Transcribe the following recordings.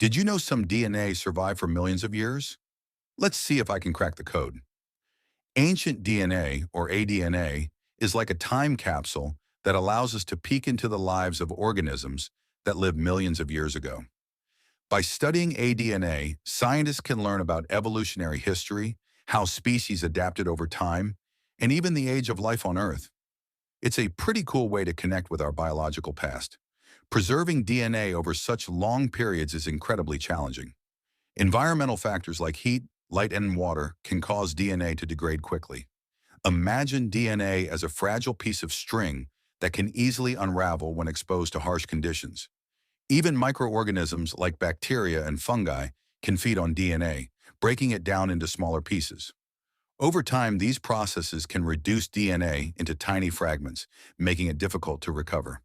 Did you know some DNA survived for millions of years? Let's see if I can crack the code. Ancient DNA, or aDNA, is like a time capsule that allows us to peek into the lives of organisms that lived millions of years ago. By studying aDNA, scientists can learn about evolutionary history, how species adapted over time, and even the age of life on Earth. It's a pretty cool way to connect with our biological past. Preserving DNA over such long periods is incredibly challenging. Environmental factors like heat, light, and water can cause DNA to degrade quickly. Imagine DNA as a fragile piece of string that can easily unravel when exposed to harsh conditions. Even microorganisms like bacteria and fungi can feed on DNA, breaking it down into smaller pieces. Over time, these processes can reduce DNA into tiny fragments, making it difficult to recover.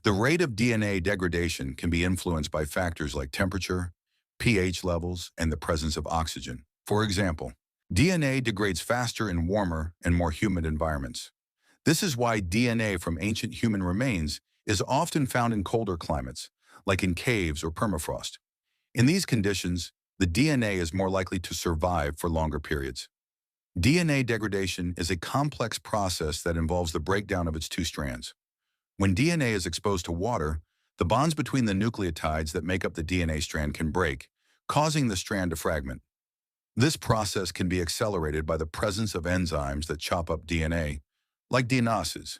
The rate of DNA degradation can be influenced by factors like temperature, pH levels, and the presence of oxygen. For example, DNA degrades faster in warmer and more humid environments. This is why DNA from ancient human remains is often found in colder climates, like in caves or permafrost. In these conditions, the DNA is more likely to survive for longer periods. DNA degradation is a complex process that involves the breakdown of its two strands. When DNA is exposed to water, the bonds between the nucleotides that make up the DNA strand can break, causing the strand to fragment. This process can be accelerated by the presence of enzymes that chop up DNA, like DNases.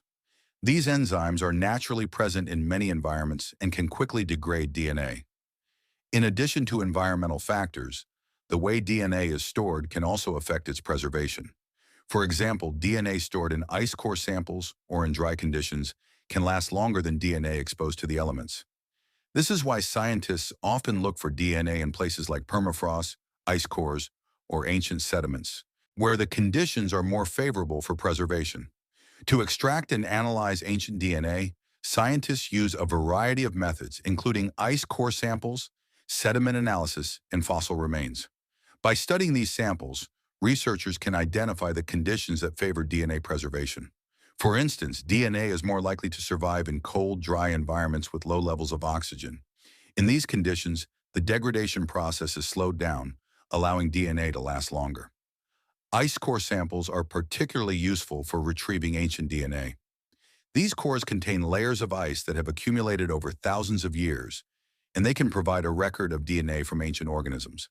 These enzymes are naturally present in many environments and can quickly degrade DNA. In addition to environmental factors, the way DNA is stored can also affect its preservation. For example, DNA stored in ice core samples or in dry conditions can last longer than DNA exposed to the elements. This is why scientists often look for DNA in places like permafrost, ice cores, or ancient sediments, where the conditions are more favorable for preservation. To extract and analyze ancient DNA, scientists use a variety of methods, including ice core samples, sediment analysis, and fossil remains. By studying these samples, researchers can identify the conditions that favor DNA preservation. For instance, DNA is more likely to survive in cold, dry environments with low levels of oxygen. In these conditions, the degradation process is slowed down, allowing DNA to last longer. Ice core samples are particularly useful for retrieving ancient DNA. These cores contain layers of ice that have accumulated over thousands of years, and they can provide a record of DNA from ancient organisms.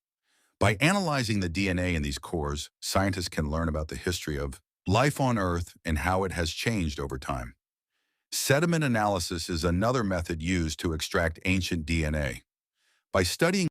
By analyzing the DNA in these cores, scientists can learn about the history of life on Earth and how it has changed over time. Sediment analysis is another method used to extract ancient DNA. By studying